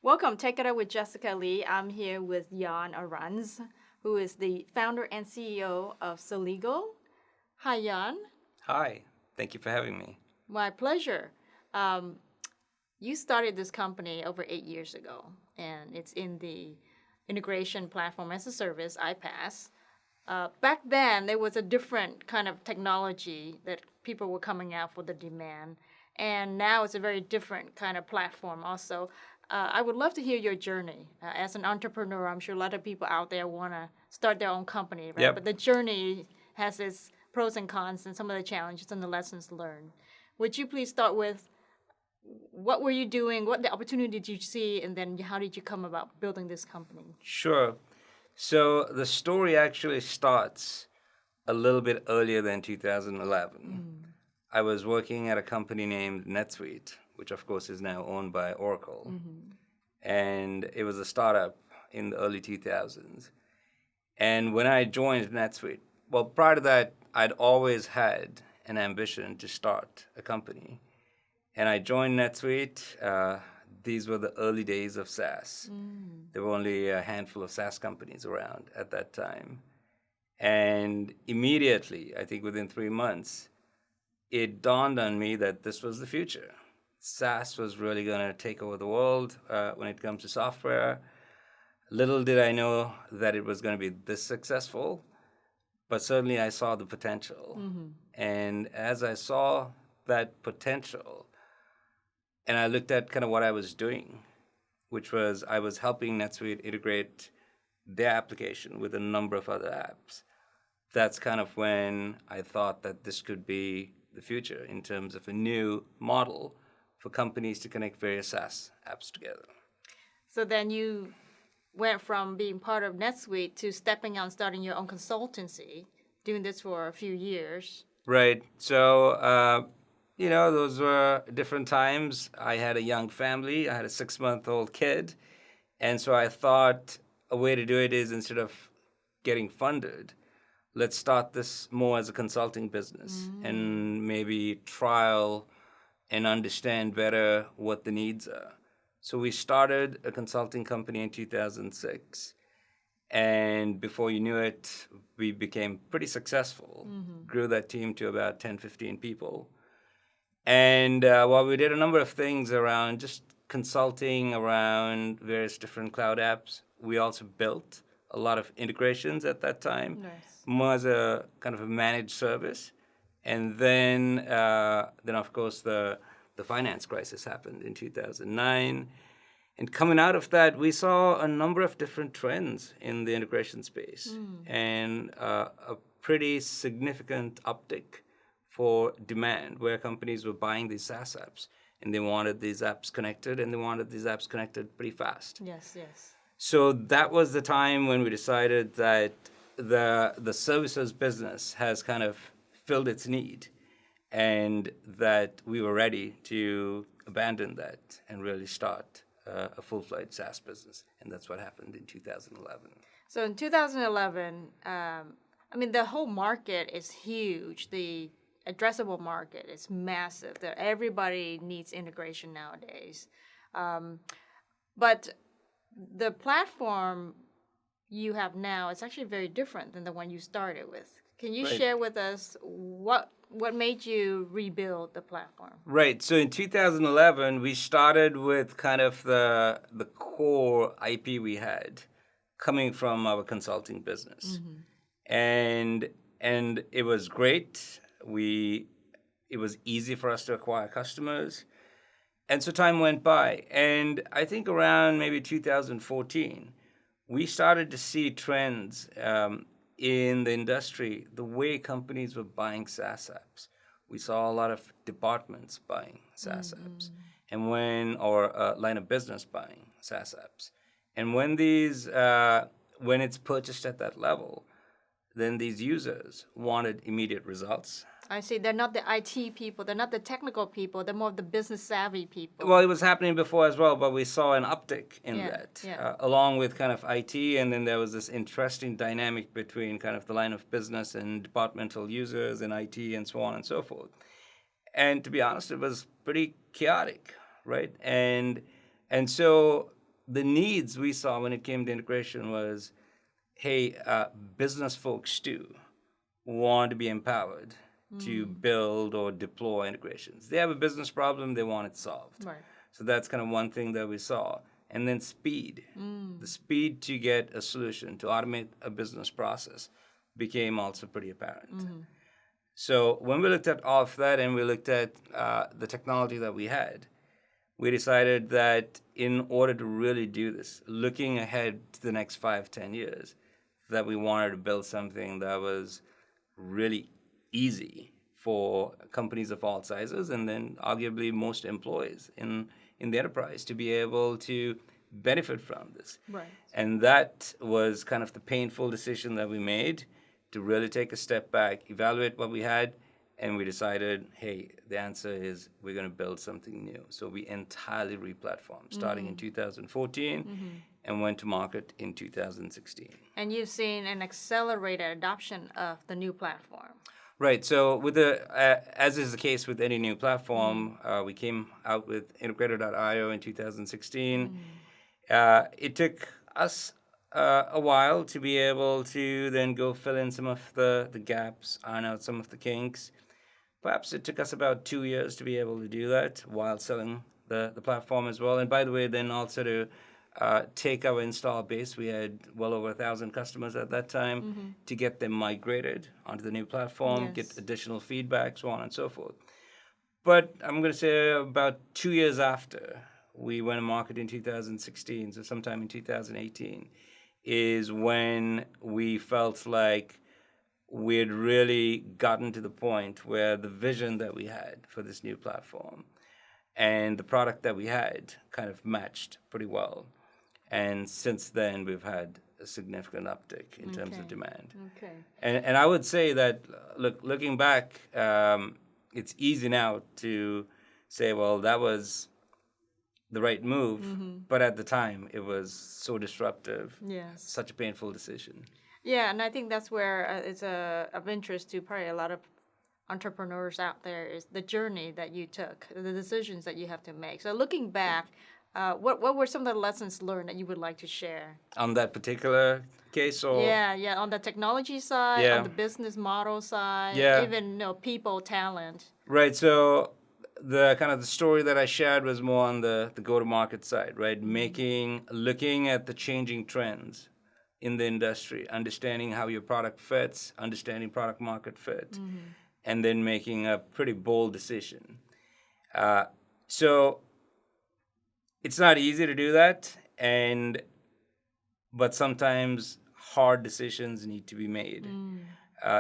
Welcome. Take It Up with Jessica Lee. I'm here with Jan Arendtsz, who is the founder and CEO of Celigo. Hi, Jan. Hi, thank you for having me. My pleasure. You started this company over 8 years ago, and it's in the integration platform as a service, iPaaS. Back then, there was a different kind of technology that people were coming out for the demand, and now it's a very different kind of platform also. I would love to hear your journey. As an entrepreneur, I'm sure a lot of people out there want to start their own company, right? Yep. But the journey has its pros and cons and some of the challenges and the lessons learned. Would you please start with what were you doing? What the opportunity did you see? And then how did you come about building this company? Sure. So the story actually starts a little bit earlier than 2011. I was working at a company named NetSuite, which of course is now owned by Oracle. And it was a startup in the early 2000s. And when I joined NetSuite, well, prior to that, I'd always had an ambition to start a company. And I joined NetSuite. These were the early days of SaaS. There were only a handful of SaaS companies around at that time. And immediately, I think within 3 months, it dawned on me that this was the future. SaaS was really going to take over the world when it comes to software. Little did I know that it was going to be this successful, but certainly I saw the potential. And as I saw that potential, and I looked at kind of what I was doing, which was I was helping NetSuite integrate their application with a number of other apps. That's kind of when I thought that this could be the future in terms of a new model for companies to connect various SaaS apps together. So then you went from being part of NetSuite to stepping out and starting your own consultancy, doing this for a few years. Right. So, those were different times. I had a young family. I had a 6-month-old kid. And so I thought a way to do it is instead of getting funded, let's start this more as a consulting business and maybe trial and understand better what the needs are. So we started a consulting company in 2006. And before you knew it, we became pretty successful, grew that team to about 10, 15 people. And while we did a number of things around just consulting around various different cloud apps, we also built a lot of integrations at that time, more as a kind of a managed service. And then of course, the finance crisis happened in 2009. And coming out of that, we saw a number of different trends in the integration space and a pretty significant uptick for demand where companies were buying these SaaS apps and they wanted these apps connected and they wanted these apps connected pretty fast. Yes, yes. So that was the time when we decided that the services business has kind of filled its need and that we were ready to abandon that and really start a full-fledged SaaS business. And that's what happened in 2011. So in 2011, the whole market is huge. The addressable market is massive. Everybody needs integration nowadays. But the platform you have now is actually very different than the one you started with. Can you share with us what made you rebuild the platform? Right. So in 2011, we started with kind of the core IP we had coming from our consulting business. And it was great. It was easy for us to acquire customers. And so time went by. And I think around maybe 2014, we started to see trends in the industry, the way companies were buying SaaS apps. We saw a lot of departments buying SaaS apps, or a line of business buying SaaS apps. And when it's purchased at that level, then these users wanted immediate results. I see. They're not the IT people. They're not the technical people. They're more of the business savvy people. Well, it was happening before as well, but we saw an uptick in that, along with kind of IT. And then there was this interesting dynamic between kind of the line of business and departmental users and IT and so on and so forth. And to be honest, it was pretty chaotic, right? And so the needs we saw when it came to integration was, hey, business folks too want to be empowered to build or deploy integrations. They have a business problem, they want it solved. Right. So that's kind of one thing that we saw. And then speed. The speed to get a solution, to automate a business process, became also pretty apparent. So when we looked at all of that and we looked at the technology that we had, we decided that in order to really do this, looking ahead to the next 5-10 years, that we wanted to build something that was really easy for companies of all sizes, and then arguably most employees in the enterprise to be able to benefit from this. Right. And that was kind of the painful decision that we made, to really take a step back, evaluate what we had, and we decided, hey, the answer is we're going to build something new. So we entirely replatformed, starting in 2014 and went to market in 2016. And you've seen an accelerated adoption of the new platform. Right. So with as is the case with any new platform, we came out with integrator.io in 2016. It took us a while to be able to then go fill in some of the gaps, iron out some of the kinks. Perhaps it took us about 2 years to be able to do that while selling the platform as well. And by the way, then also to take our install base, we had well over 1,000 customers at that time, to get them migrated onto the new platform, get additional feedback, so on and so forth. But I'm going to say about 2 years after we went to market in 2016, so sometime in 2018, is when we felt like we had really gotten to the point where the vision that we had for this new platform and the product that we had kind of matched pretty well. And since then, we've had a significant uptick in terms of demand. Okay. And I would say that, looking back, it's easy now to say, well, that was the right move, but at the time, it was so disruptive, Yes. such a painful decision. Yeah, and I think that's where it's of interest to probably a lot of entrepreneurs out there, is the journey that you took, the decisions that you have to make. So looking back, what were some of the lessons learned that you would like to share? On that particular case, or Yeah, on the technology side, Yeah. on the business model side, Yeah. even people, talent. right? So the kind of the story that I shared was more on the go-to-market side, right? Looking at the changing trends in the industry, understanding how your product fits, understanding product market fit, and then making a pretty bold decision. So it's not easy to do that, but sometimes hard decisions need to be made.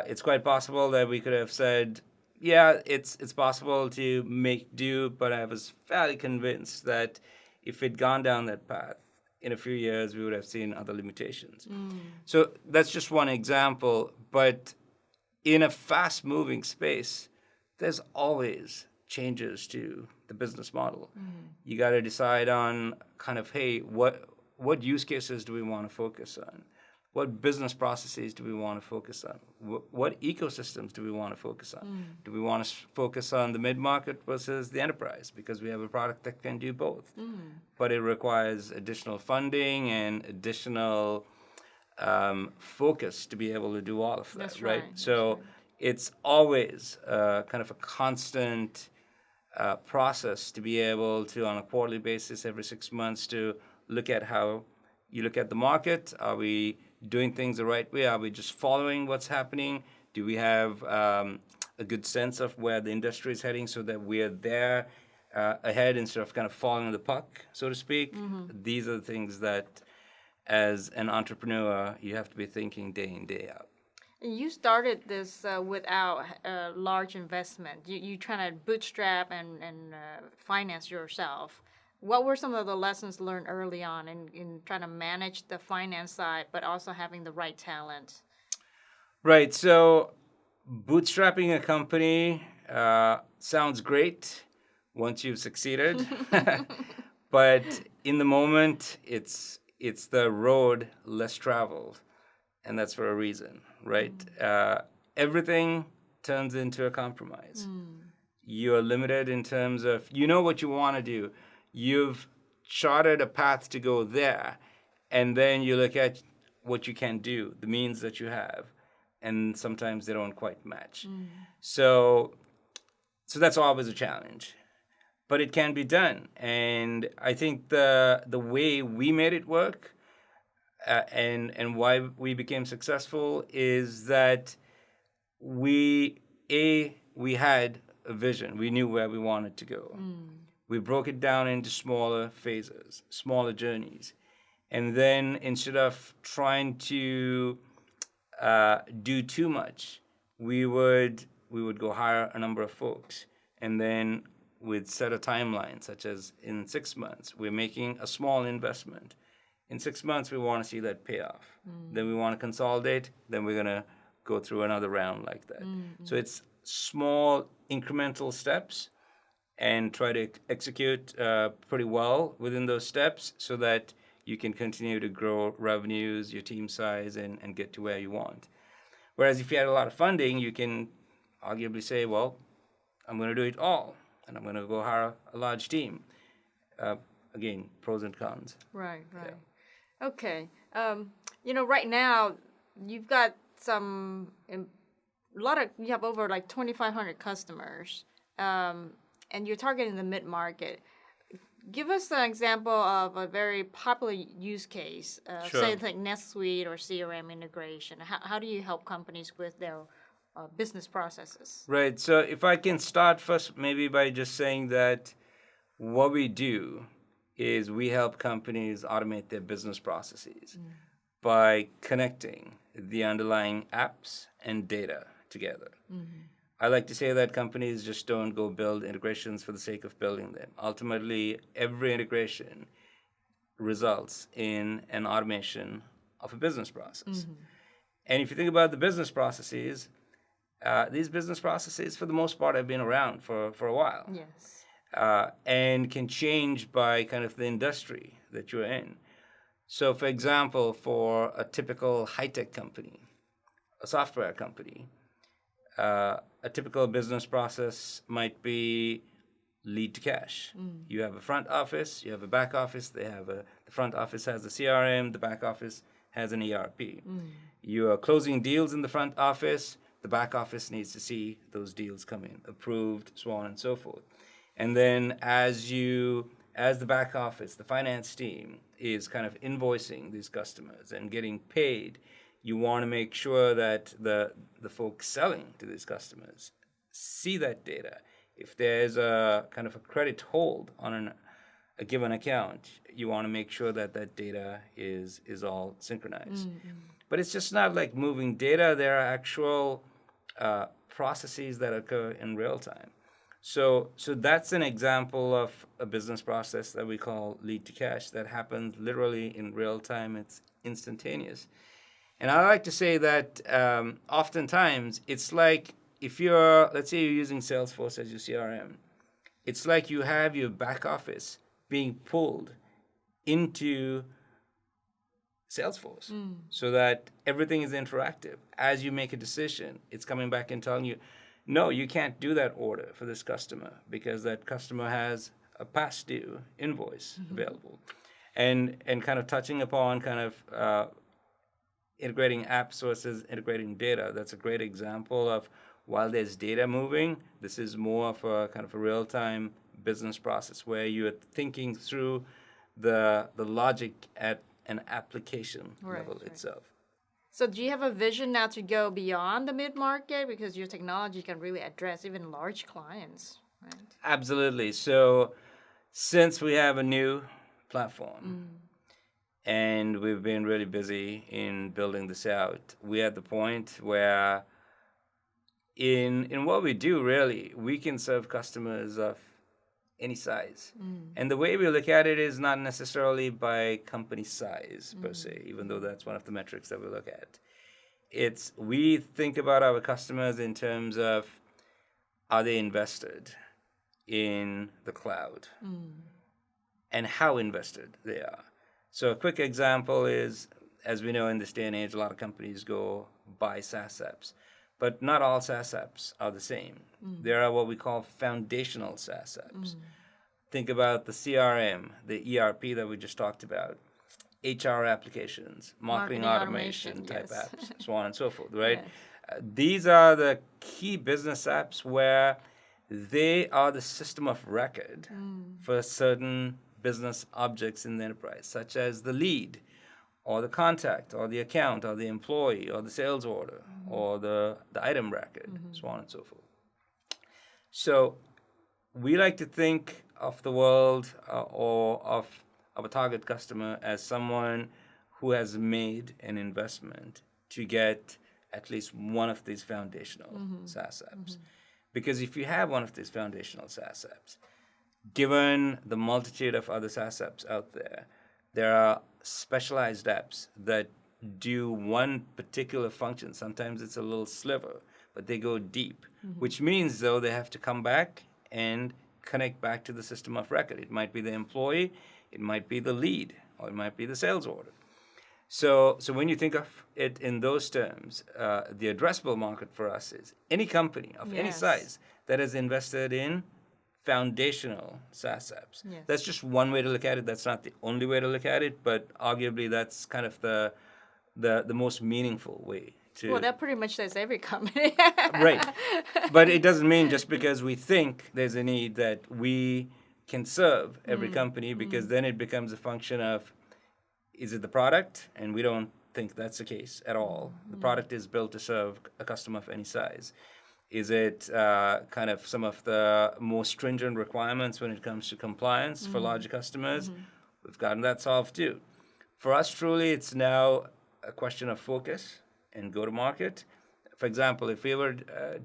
It's quite possible that we could have said, yeah, it's possible to make do, but I was fairly convinced that if we'd gone down that path, in a few years, we would have seen other limitations. So that's just one example. But in a fast-moving space, there's always changes to the business model. You got to decide on kind of, hey, what use cases do we want to focus on? What business processes do we want to focus on? What ecosystems do we want to focus on? Do we want to focus on the mid-market versus the enterprise? Because we have a product that can do both. But it requires additional funding and additional focus to be able to do all of that, That's right? right. So it's always kind of a constant process to be able to, on a quarterly basis, every 6 months, to look at how you look at the market. Are we doing things the right way? Are we just following what's happening? Do we have a good sense of where the industry is heading so that we're there ahead instead of kind of following the puck, so to speak? These are the things that, as an entrepreneur, you have to be thinking day in, day out. And you started this without a large investment. You trying to bootstrap and finance yourself. What were some of the lessons learned early on in trying to manage the finance side, but also having the right talent? Right. So bootstrapping a company sounds great once you've succeeded, but in the moment, it's the road less traveled, and that's for a reason, right? Everything turns into a compromise. You are limited in terms of, you know what you want to do. You've charted a path to go there, and then you look at what you can do, the means that you have, and sometimes they don't quite match. So that's always a challenge, but it can be done. And I think the way we made it work, and why we became successful, is that we had a vision. We knew where we wanted to go. We broke it down into smaller phases, smaller journeys, and then instead of trying to do too much, we would go hire a number of folks, and then we'd set a timeline, such as in 6 months, we're making a small investment. In 6 months, we want to see that pay off. Then we want to consolidate. Then we're going to go through another round like that. So it's small incremental steps, and try to execute pretty well within those steps so that you can continue to grow revenues, your team size, and get to where you want. Whereas if you had a lot of funding, you can arguably say, well, I'm going to do it all, and I'm going to go hire a large team. Again, pros and cons. Right. Okay. Right now, you've got you have over like 2,500 customers, and you're targeting the mid-market. Give us an example of a very popular use case, Sure. say like NetSuite or CRM integration. How do you help companies with their business processes? Right. So if I can start first, maybe by just saying that what we do is we help companies automate their business processes by connecting the underlying apps and data together. I like to say that companies just don't go build integrations for the sake of building them. Ultimately, every integration results in an automation of a business process. And if you think about the business processes, these business processes, for the most part, have been around for a while. Yes. And can change by kind of the industry that you're in. So, for example, for a typical high-tech company, a software company, a typical business process might be lead to cash. You have a front office, you have a back office. The front office has a CRM, the back office has an ERP. You are closing deals in the front office, the back office needs to see those deals come in, approved, so on and so forth. And then as the back office, the finance team is kind of invoicing these customers and getting paid, you want to make sure that the folks selling to these customers see that data. If there's a kind of a credit hold on a given account, you want to make sure that that data is all synchronized. But it's just not like moving data. There are actual processes that occur in real time. So that's an example of a business process that we call lead to cash that happens literally in real time. It's instantaneous. And I like to say that oftentimes it's like if let's say you're using Salesforce as your CRM, it's like you have your back office being pulled into Salesforce so that everything is interactive. As you make a decision, it's coming back and telling you, no, you can't do that order for this customer because that customer has a past due invoice available. And kind of touching upon kind of integrating apps versus integrating data, that's a great example of while there's data moving, this is more of a kind of a real-time business process where you're thinking through the logic at an application level itself. So do you have a vision now to go beyond the mid-market because your technology can really address even large clients, right? Absolutely. So since we have a new platform and we've been really busy in building this out, we're at the point where in what we do, really, we can serve customers of any size. And the way we look at it is not necessarily by company size per se, even though that's one of the metrics that we look at. We think about our customers in terms of, are they invested in the cloud? And how invested they are. So a quick example is, as we know in this day and age, a lot of companies go buy SaaS apps. But not all SaaS apps are the same. There are what we call foundational SaaS apps. Think about the CRM, the ERP that we just talked about, HR applications, marketing automation type yes. apps, so on and so forth, right? Yes. These are the key business apps where they are the system of record for certain business objects in the enterprise, such as the lead, or the contact, or the account, or the employee, or the sales order, or the item record, so on and so forth. So we like to think of the world or of a target customer as someone who has made an investment to get at least one of these foundational SaaS apps. Because if you have one of these foundational SaaS apps, given the multitude of other SaaS apps out there, there are specialized apps that do one particular function. Sometimes it's a little sliver, but they go deep, which means, though, they have to come back and connect back to the system of record. It might be the employee, it might be the lead, or it might be the sales order. So when you think of it in those terms, the addressable market for us is any company of any Yes. size that has invested in foundational SaaS apps. Yes. That's just one way to look at it. That's not the only way to look at it, but arguably that's kind of the most meaningful way to. Well, that pretty much says every company. Right. But it doesn't mean just because we think there's a need that we can serve every company, because then it becomes a function of, is it the product? And we don't think that's the case at all. The product is built to serve a customer of any size. Is it kind of some of the more stringent requirements when it comes to compliance for larger customers? We've gotten that solved too. For us, truly, it's now a question of focus and go-to-market. For example, if we were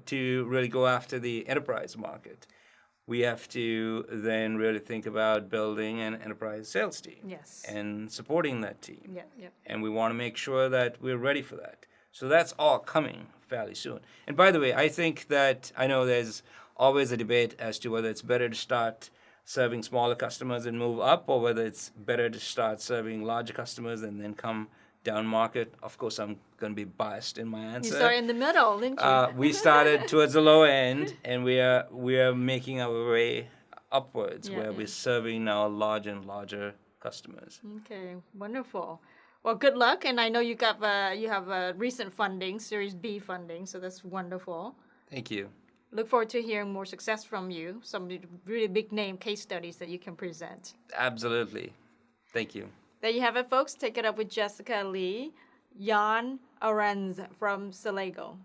to really go after the enterprise market, we have to then really think about building an enterprise sales team. Yes. And supporting that team. Yeah, yeah. And we want to make sure that we're ready for that. So that's all coming fairly soon. And by the way, I think that, I know there's always a debate as to whether it's better to start serving smaller customers and move up, or whether it's better to start serving larger customers and then come down market. Of course, I'm going to be biased in my answer. You started in the middle, didn't you? We started towards the low end, and we are making our way upwards, Yeah, where yeah. we're serving now larger and larger customers. Okay, wonderful. Well, good luck, and I know you have a recent funding, Series B funding, so that's wonderful. Thank you. Look forward to hearing more success from you, some really big name case studies that you can present. Absolutely. Thank you. There you have it, folks. Take it up with Jessica Lee, Jan Arendtsz from Celigo.